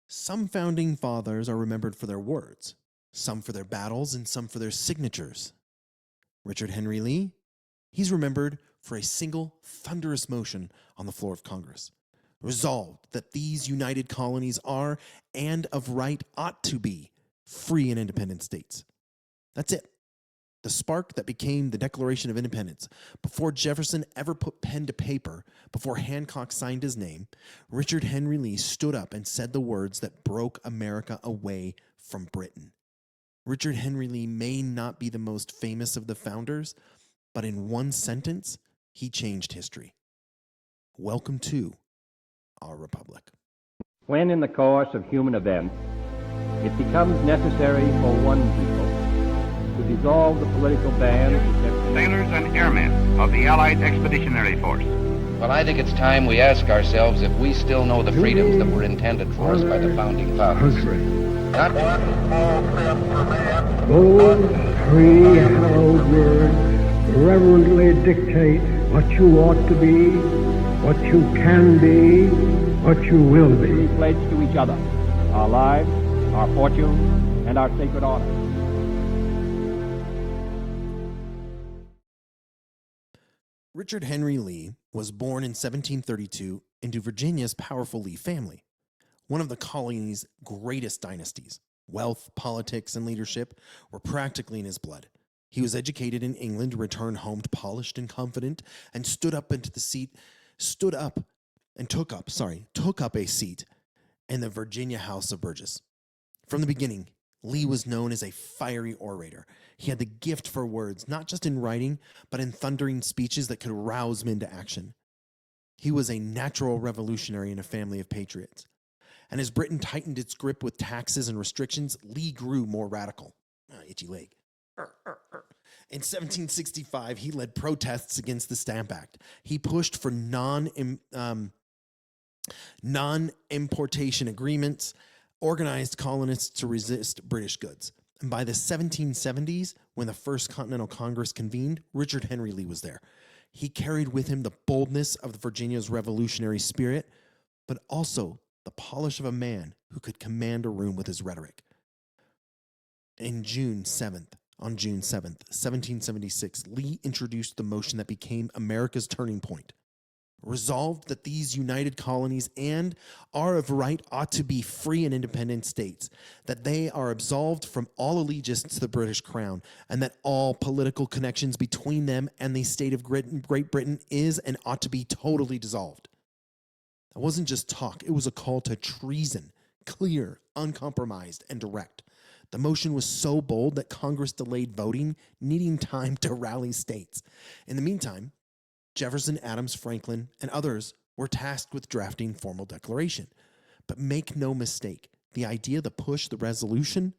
Some founding fathers are remembered for their words, some for their battles, and some for their signatures. Richard Henry Lee, he's remembered for a single thunderous motion on the floor of Congress, resolved that these United Colonies are, and of right ought to be, free and independent states. That's it. The spark that became the Declaration of Independence. Before Jefferson ever put pen to paper, before Hancock signed his name, Richard Henry Lee stood up and said the words that broke America away from Britain. Richard Henry Lee may not be the most famous of the founders, but in one sentence, he changed history. Welcome to our republic. When in the course of human events, it becomes necessary for one people to dissolve the political bands, sailors and airmen of the Allied Expeditionary Force. Well, I think it's time we ask ourselves if we still know the freedoms that were intended for us by the founding fathers. Not Those three hallowed words reverently dictate what you ought to be, what you can be, what you will be. we pledge to each other our lives, our fortunes, and our sacred honor. Richard Henry Lee was born in 1732 into Virginia's powerful Lee family, one of the colony's greatest dynasties. Wealth, politics, and leadership were practically in his blood. He was educated in England, returned home polished and confident, and took up a seat in the Virginia House of Burgess. From the beginning, Lee was known as a fiery orator. He had the gift for words, not just in writing, but in thundering speeches that could rouse men to action. He was a natural revolutionary in a family of patriots. And as Britain tightened its grip with taxes and restrictions, Lee grew more radical. Itchy leg. In 1765, he led protests against the Stamp Act. He pushed for non-importation agreements, organized colonists to resist British goods. And by the 1770s, when the First Continental Congress convened, Richard Henry Lee was there. He carried with him the boldness of Virginia's revolutionary spirit, but also the polish of a man who could command a room with his rhetoric. On June 7th, 1776, Lee introduced the motion that became America's turning point. Resolved that these United Colonies and are of right ought to be free and independent states, that they are absolved from all allegiance to the British crown, and that all political connections between them and the state of Great Britain is and ought to be totally dissolved. That wasn't just talk, it was a call to treason, clear, uncompromised, and direct. The motion was so bold that Congress delayed voting, needing time to rally states. In the meantime, Jefferson, Adams, Franklin, and others were tasked with drafting formal declaration. But make no mistake, the idea to push the resolution,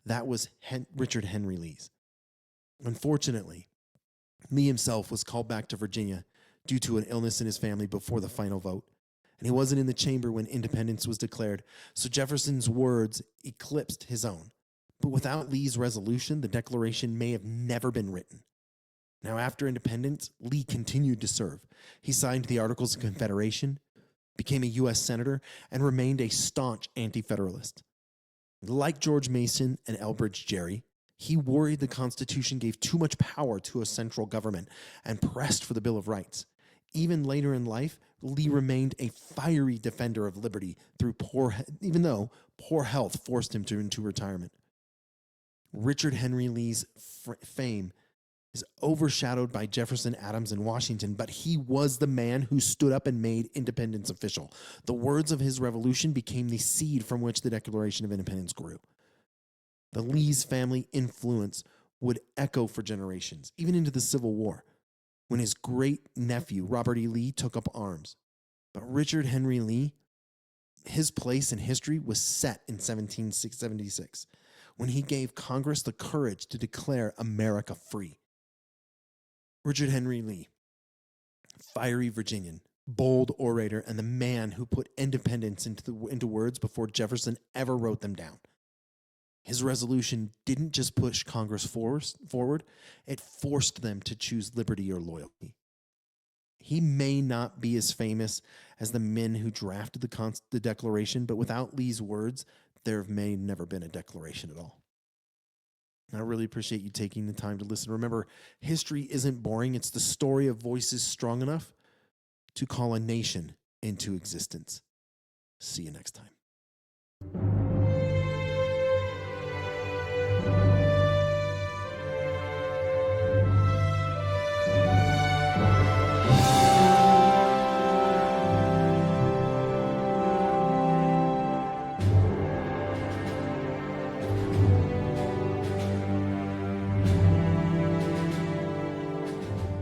that was Richard Henry Lee's. Unfortunately, Lee himself was called back to Virginia due to an illness in his family before the final vote, and he wasn't in the chamber when independence was declared, so Jefferson's words eclipsed his own. But without Lee's resolution, the Declaration may have never been written. Now, after independence, Lee continued to serve. He signed the Articles of Confederation, became a U.S. Senator, and remained a staunch anti-federalist. Like George Mason and Elbridge Gerry, he worried the Constitution gave too much power to a central government and pressed for the Bill of Rights. Even later in life, Lee remained a fiery defender of liberty even though poor health forced him into retirement. Richard Henry Lee's fame is overshadowed by Jefferson, Adams, and Washington, but he was the man who stood up and made independence official. The words of his revolution became the seed from which the Declaration of Independence grew. The Lee's family influence would echo for generations, even into the Civil War, when his great-nephew, Robert E. Lee, took up arms. But Richard Henry Lee, his place in history was set in 1776, when he gave Congress the courage to declare America free. Richard Henry Lee, fiery Virginian, bold orator, and the man who put independence into words before Jefferson ever wrote them down. His resolution didn't just push Congress forward, it forced them to choose liberty or loyalty. He may not be as famous as the men who drafted the Declaration, but without Lee's words, there may never been a declaration at all. I really appreciate you taking the time to listen. Remember, history isn't boring. It's the story of voices strong enough to call a nation into existence. See you next time.